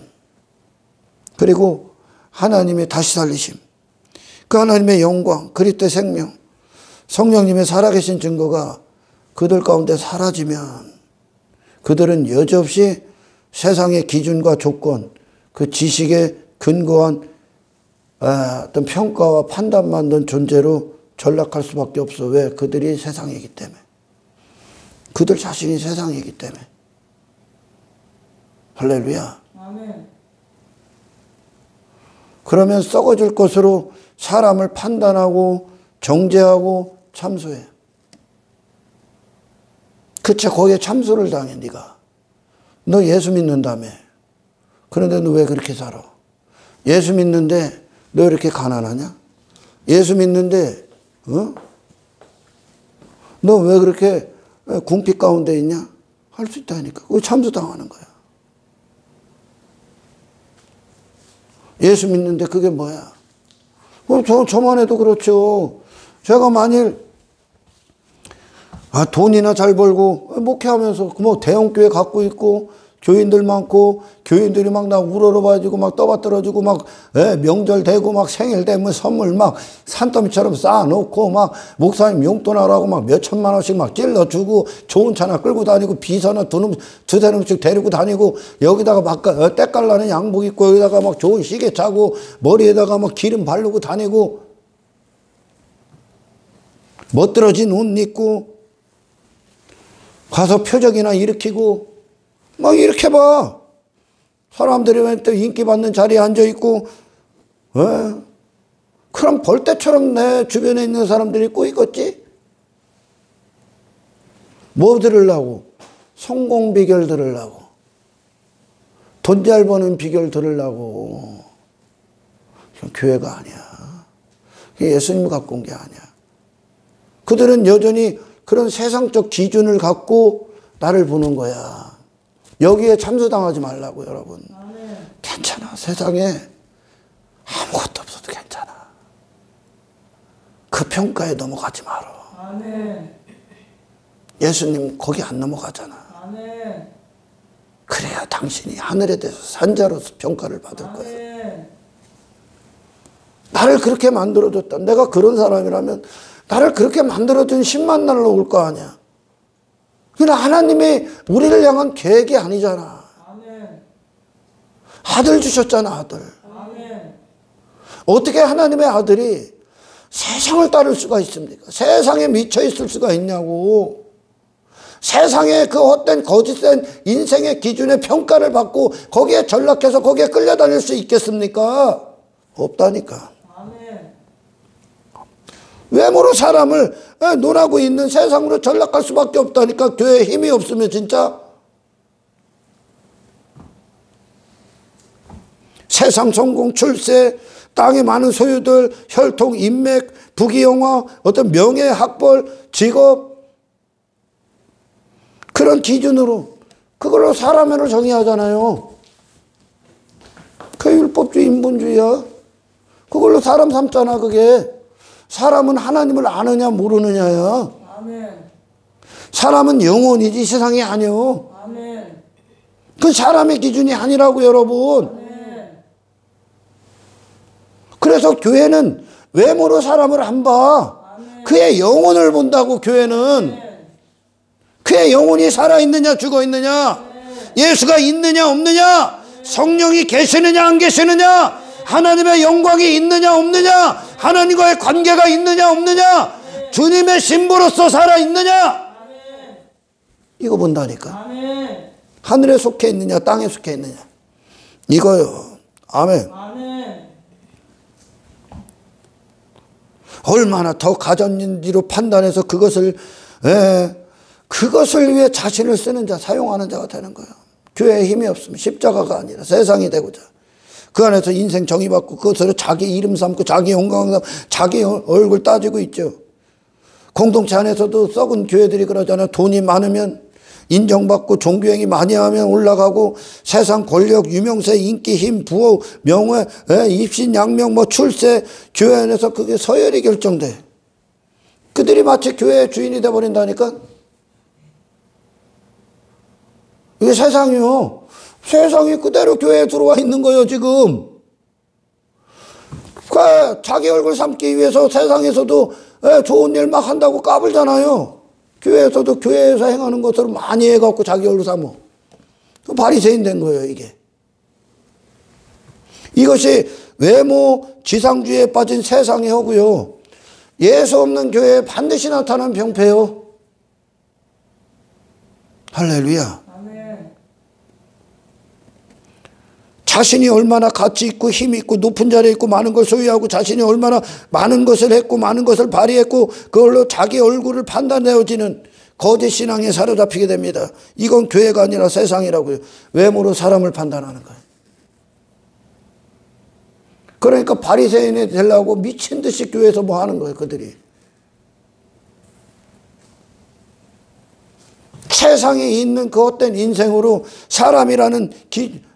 그리고 하나님의 다시 살리심, 그 하나님의 영광, 그리스도의 생명, 성령님의 살아계신 증거가 그들 가운데 사라지면 그들은 여지없이 세상의 기준과 조건, 그 지식에 근거한 어떤 평가와 판단만 든 존재로 전락할 수밖에 없어. 왜? 그들이 세상이기 때문에. 그들 자신이 세상이기 때문에. 할렐루야. 아멘. 그러면 썩어질 것으로 사람을 판단하고 정죄하고 참소해. 그쵸, 거기에 참소를 당해. 네가. 너 예수 믿는다며. 그런데 너 왜 그렇게 살아? 예수 믿는데 너 이렇게 가난하냐? 예수 믿는데 너 왜 그렇게 궁핍 가운데 있냐? 할 수 있다니까. 그거 참소당하는 거야. 예수 믿는데 그게 뭐야? 저만 해도 그렇죠. 제가 만일 돈이나 잘 벌고 목회하면서 뭐 대형교회 갖고 있고 교인들 많고 교인들이 막 나 우러러봐주고 막 떠받들어주고 막 명절 되고 막 생일 되면 선물 막 산더미처럼 쌓아놓고 막 목사님 용돈하라고 막 몇천만 원씩 막 찔러주고 좋은 차나 끌고 다니고 비서나 두세 놈씩 데리고 다니고 여기다가 막 때깔나는 양복 입고 여기다가 막 좋은 시계 차고 머리에다가 막 기름 바르고 다니고 멋들어진 옷 입고 가서 표적이나 일으키고 막 이렇게 봐. 사람들이 왜 또 인기 받는 자리에 앉아있고 그럼 벌떼처럼 내 주변에 있는 사람들이 꼬이겠지? 뭐 들으려고? 성공 비결 들으려고. 돈 잘 버는 비결 들으려고. 교회가 아니야. 예수님이 갖고 온 게 아니야. 그들은 여전히 그런 세상적 기준을 갖고 나를 보는 거야. 여기에 참수당하지 말라고, 여러분. 아멘. 괜찮아. 세상에 아무것도 없어도 괜찮아. 그 평가에 넘어가지 마라. 아멘. 예수님 거기 안 넘어가잖아. 아멘. 그래야 당신이 하늘에 대해서 산자로서 평가를 받을 거야. 아멘. 나를 그렇게 만들어줬다. 내가 그런 사람이라면 나를 그렇게 만들어준 10만 날로 올 거 아니야. 그러나 하나님이 우리를 향한 계획이 아니잖아. 아멘. 아들 주셨잖아, 아들. 아멘. 어떻게 하나님의 아들이 세상을 따를 수가 있습니까? 세상에 미쳐 있을 수가 있냐고. 세상에 그 헛된 거짓된 인생의 기준의 평가를 받고 거기에 전락해서 거기에 끌려다닐 수 있겠습니까? 없다니까. 아멘. 외모로 사람을 논하고 있는 세상으로 전락할 수밖에 없다니까. 교회에 힘이 없으면 진짜. 세상 성공, 출세, 땅에 많은 소유들, 혈통, 인맥, 부귀영화, 어떤 명예, 학벌, 직업, 그런 기준으로 그걸로 사람을 정의하잖아요. 그 율법주의, 인본주의야. 그걸로 사람 삼잖아. 그게 사람은 하나님을 아느냐 모르느냐야. 아멘. 사람은 영혼이지 세상이 아니요. 아멘. 그 사람의 기준이 아니라고, 여러분. 아멘. 그래서 교회는 외모로 사람을 안 봐. 아멘. 그의 영혼을 본다고. 교회는 아멘. 그의 영혼이 살아있느냐 죽어있느냐, 아멘. 예수가 있느냐 없느냐, 아멘. 성령이 계시느냐 안 계시느냐, 아멘. 하나님의 영광이 있느냐 없느냐, 하나님과의 관계가 있느냐 없느냐, 주님의 신부로서 살아있느냐, 아멘. 이거 본다니까. 아멘. 하늘에 속해 있느냐 땅에 속해 있느냐, 이거요. 아멘. 아멘. 얼마나 더 가졌는지로 판단해서 그것을 위해 자신을 쓰는 자, 사용하는 자가 되는 거예요. 교회에 힘이 없으면 십자가가 아니라 세상이 되고자 그 안에서 인생 정의받고 그것으로 자기 이름 삼고 자기 영광 삼고 자기 얼굴 따지고 있죠. 공동체 안에서도 썩은 교회들이 그러잖아요. 돈이 많으면 인정받고 종교행위 많이 하면 올라가고 세상 권력, 유명세, 인기, 힘, 부호, 명예, 입신, 양명, 출세, 교회 안에서 그게 서열이 결정돼. 그들이 마치 교회의 주인이 돼버린다니까. 이게 세상이요. 세상이 그대로 교회에 들어와 있는 거예요, 지금. 자기 얼굴 삼기 위해서 세상에서도 좋은 일 막 한다고 까불잖아요. 교회에서도 교회에서 행하는 것으로 많이 해갖고 자기 얼굴 삼어. 바리새인 된 거예요, 이게. 이것이 외모 지상주의에 빠진 세상의 허고요. 예수 없는 교회에 반드시 나타난 병폐요. 할렐루야. 아멘. 자신이 얼마나 가치 있고 힘 있고 높은 자리에 있고 많은 걸 소유하고 자신이 얼마나 많은 것을 했고 많은 것을 발휘했고 그걸로 자기 얼굴을 판단해오지는 거짓 신앙에 사로잡히게 됩니다. 이건 교회가 아니라 세상이라고요. 외모로 사람을 판단하는 거예요. 그러니까 바리새인이 되려고 미친 듯이 교회에서 뭐 하는 거예요, 그들이. 세상에 있는 그 헛된 인생으로 사람이라는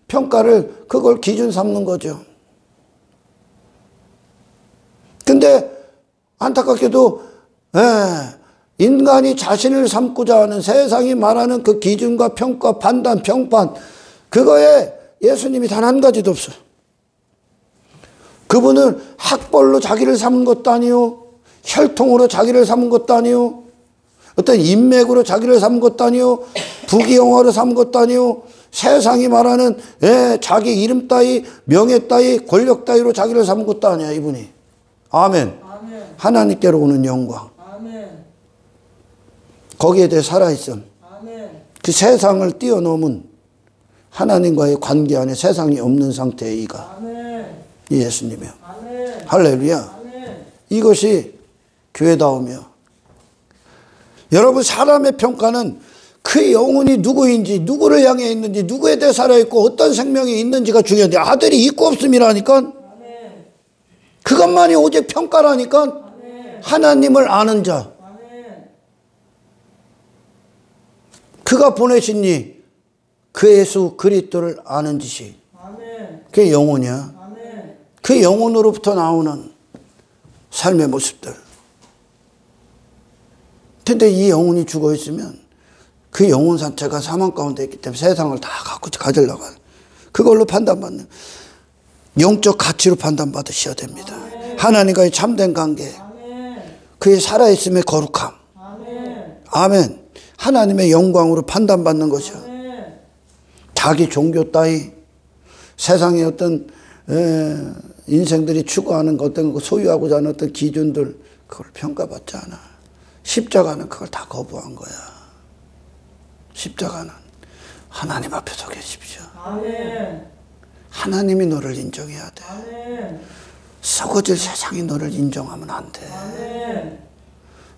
평가를 그걸 기준 삼는 거죠. 근데 안타깝게도 인간이 자신을 삼고자 하는 세상이 말하는 그 기준과 평가, 판단, 평판, 그거에 예수님이 단 한 가지도 없어요. 그분은 학벌로 자기를 삼은 것도 아니요, 혈통으로 자기를 삼은 것도 아니요, 어떤 인맥으로 자기를 삼은 것도 아니요, 부귀영화로 삼은 것도 아니요, 세상이 말하는 자기 이름 따위, 명예 따위, 권력 따위로 자기를 삼은 것도 아니야, 이분이. 아멘. 아멘. 하나님께로 오는 영광. 아멘. 거기에 대해 살아있음. 아멘. 그 세상을 뛰어넘은 하나님과의 관계 안에 세상이 없는 상태의 이가. 아멘. 이 예수님이요. 아멘. 할렐루야. 아멘. 이것이 교회다우며. 여러분, 사람의 평가는 그 영혼이 누구인지, 누구를 향해 있는지, 누구에 대해 살아있고 어떤 생명이 있는지가 중요한데 아들이 있고 없음이라니까. 그것만이 오직 평가라니까. 하나님을 아는 자, 그가 보내신 그 예수 그리스도를 아는 짓이 그게 영혼이야. 그 영혼으로부터 나오는 삶의 모습들. 근데 이 영혼이 죽어 있으면 그 영혼 자체가 사망 가운데 있기 때문에 세상을 다 갖고 가지려고 하는, 그걸로 판단받는, 영적 가치로 판단받으셔야 됩니다. 하나님과의 참된 관계, 그의 살아있음의 거룩함. 아멘. 하나님의 영광으로 판단받는 것이야. 자기 종교 따위, 세상의 어떤 인생들이 추구하는 어떤 소유하고자 하는 어떤 기준들, 그걸 평가받지 않아. 십자가는 그걸 다 거부한 거야. 십자가는 하나님 앞에 서 계십시오. 하나님이 너를 인정해야 돼. 썩어질 세상이 너를 인정하면 안 돼.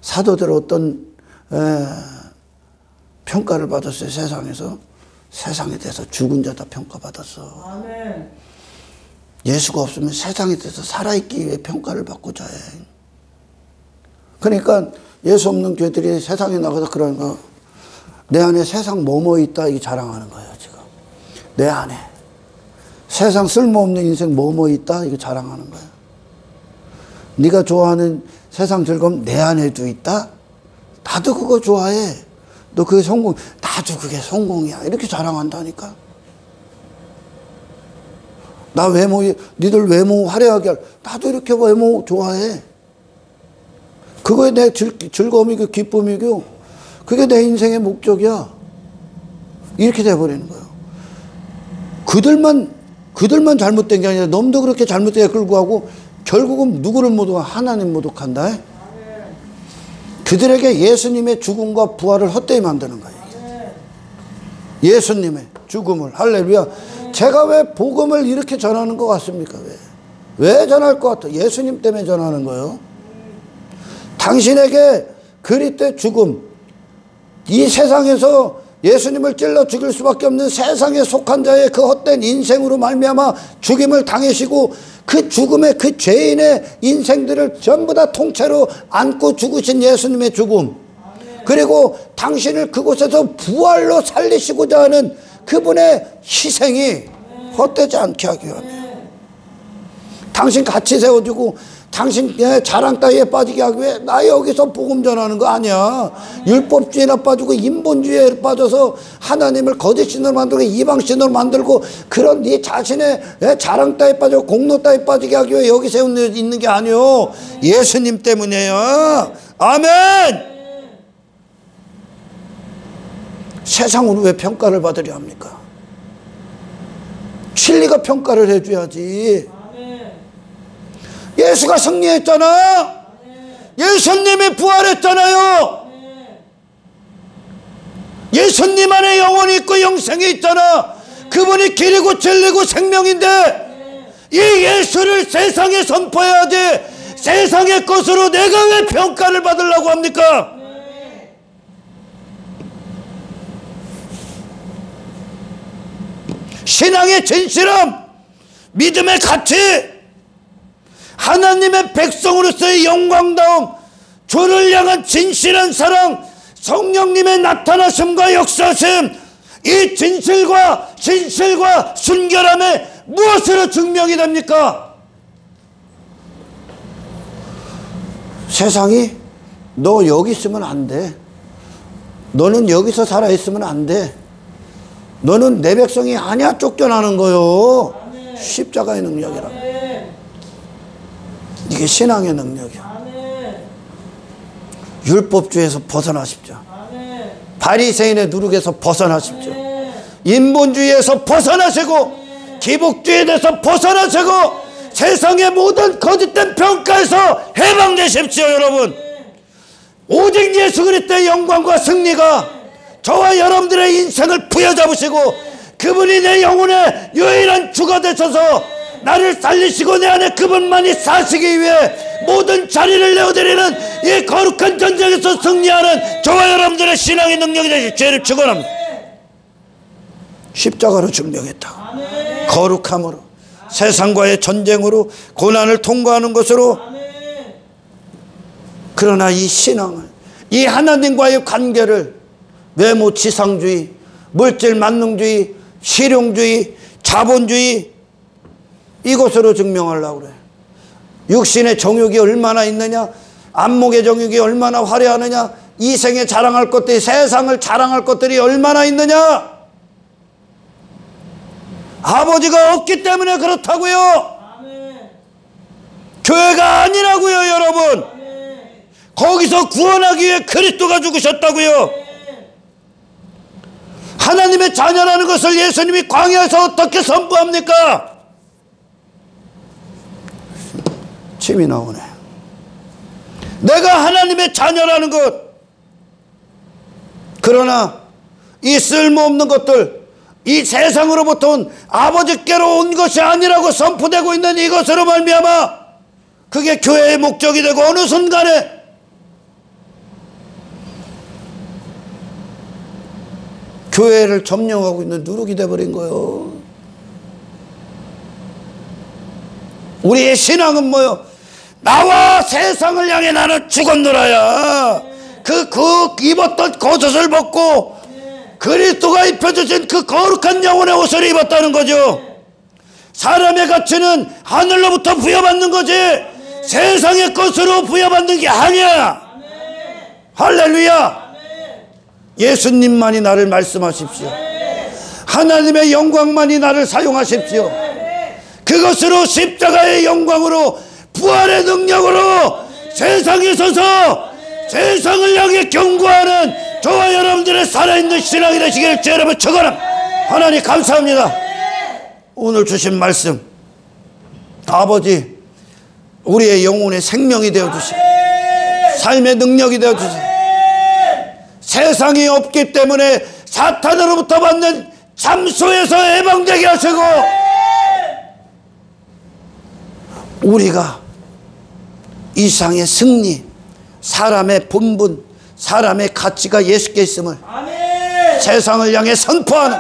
사도들 어떤 평가를 받았어요. 세상에서. 세상에 대해서 죽은 자다 평가받았어. 예수가 없으면 세상에 대해서 살아있기 위해 평가를 받고자 해. 그러니까 예수 없는 교회들이 세상에 나가서 그러는 거, 내 안에 세상 뭐뭐 있다 이게 자랑하는 거예요. 지금 내 안에 세상 쓸모없는 인생 뭐뭐 있다 이거 자랑하는 거예요. 네가 좋아하는 세상 즐거움 내 안에도 있다. 나도 그거 좋아해. 너 그게 성공, 나도 그게 성공이야. 이렇게 자랑한다니까. 나 외모, 니들 외모 화려하게 할, 나도 이렇게 외모 좋아해. 그거에 내 즐거움이고 기쁨이고 그게 내 인생의 목적이야. 이렇게 돼버리는 거예요. 그들만 잘못된 게 아니라 놈도 그렇게 잘못되게 끌고 가고 결국은 누구를 모독하? 하나님 모독한다. 그들에게 예수님의 죽음과 부활을 헛되이 만드는 거예요. 예수님의 죽음을. 할렐루야. 제가 왜 복음을 이렇게 전하는 것 같습니까? 왜 전할 것 같아? 예수님 때문에 전하는 거예요. 당신에게 그리스도의 죽음, 이 세상에서 예수님을 찔러 죽일 수밖에 없는 세상에 속한 자의 그 헛된 인생으로 말미암아 죽임을 당하시고 그 죽음의 그 죄인의 인생들을 전부 다 통째로 안고 죽으신 예수님의 죽음, 그리고 당신을 그곳에서 부활로 살리시고자 하는 그분의 희생이 헛되지 않게 하기 위함이에요. 당신 같이 세워주고 당신 자랑 따위에 빠지게 하기 위해 나 여기서 복음 전하는 거 아니야. 율법주의나 빠지고 인본주의에 빠져서 하나님을 거짓신으로 만들고 이방신으로 만들고 그런 네 자신의 자랑 따위에 빠지고 공로 따위에 빠지게 하기 위해 여기 세워 있는 게 아니요. 예수님 때문이에요. 아멘. 세상으로 왜 평가를 받으려 합니까? 진리가 평가를 해줘야지. 예수가 승리했잖아. 예수님이 부활했잖아요. 예수님 안에 영혼이 있고 영생이 있잖아. 그분이 길이고 진리고 생명인데 이 예수를 세상에 선포해야지 세상의 것으로 내가 왜 평가를 받으려고 합니까? 신앙의 진실함, 믿음의 가치, 하나님의 백성으로서의 영광다움, 주를 향한 진실한 사랑, 성령님의 나타나심과 역사심, 이 진실과 순결함에 무엇으로 증명이 됩니까? 세상이 너 여기 있으면 안 돼. 너는 여기서 살아있으면 안 돼. 너는 내 백성이 아니야. 쫓겨나는 거요. 십자가의 능력이라. 이게 신앙의 능력이야. 율법주의에서 벗어나십시오. 바리새인의 누룩에서 벗어나십시오. 인본주의에서 벗어나시고 기복주의에 대해서 벗어나시고 세상의 모든 거짓된 평가에서 해방되십시오. 여러분, 오직 예수 그리스도의 영광과 승리가 저와 여러분들의 인생을 부여잡으시고 그분이 내 영혼의 유일한 주가 되셔서 나를 살리시고 내 안에 그분만이 사시기 위해 모든 자리를 내어드리는 이 거룩한 전쟁에서 승리하는 저와 여러분들의 신앙의 능력이 되시 죄를 축원합니다. 십자가로 증명했다. 아멘. 거룩함으로, 세상과의 전쟁으로, 고난을 통과하는 것으로. 아멘. 그러나 이 신앙을, 이 하나님과의 관계를 외모 지상주의, 물질 만능주의, 실용주의, 자본주의 이것으로 증명하려고 그래요. 육신의 정욕이 얼마나 있느냐, 안목의 정욕이 얼마나 화려하느냐, 이 생에 자랑할 것들이, 세상을 자랑할 것들이 얼마나 있느냐. 아버지가 없기 때문에 그렇다고요. 아멘. 교회가 아니라고요, 여러분. 아멘. 거기서 구원하기 위해 그리스도가 죽으셨다고요. 하나님의 자녀라는 것을 예수님이 광야에서 어떻게 선포합니까? 침이 나오네. 내가 하나님의 자녀라는 것. 그러나 이 쓸모없는 것들, 이 세상으로부터 온 아버지께로 온 것이 아니라고 선포되고 있는 이것으로 말미암아 그게 교회의 목적이 되고 어느 순간에 교회를 점령하고 있는 누룩이 되어버린 거예요. 우리의 신앙은 뭐요? 나와 세상을 향해 나는 죽었노라야. 그 입었던 겉옷을 벗고 그리스도가 입혀주신 그 거룩한 영혼의 옷을 입었다는 거죠. 사람의 가치는 하늘로부터 부여받는 거지 세상의 것으로 부여받는 게 아니야. 할렐루야. 예수님만이 나를 말씀하십시오. 하나님의 영광만이 나를 사용하십시오. 그것으로 십자가의 영광으로 부활의 능력으로 세상에 서서 세상을 향해 경고하는 저와 여러분들의 살아있는 신앙이 되시기를 주 여러분 축원합니다. 하나님 감사합니다. 오늘 주신 말씀 아버지 우리의 영혼의 생명이 되어주시고 삶의 능력이 되어주시고 세상이 없기 때문에 사탄으로부터 받는 잠수에서 해방되게 하시고 우리가 이 세상의 승리, 사람의 본분, 사람의 가치가 예수께 있음을 세상을 향해 선포하는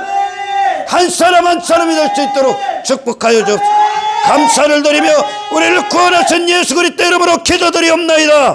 한 사람 한 사람이 될 수 있도록 축복하여 주옵소서. 감사를 드리며 우리를 구원하신 예수 그리스도 이름으로 기도드리옵나이다.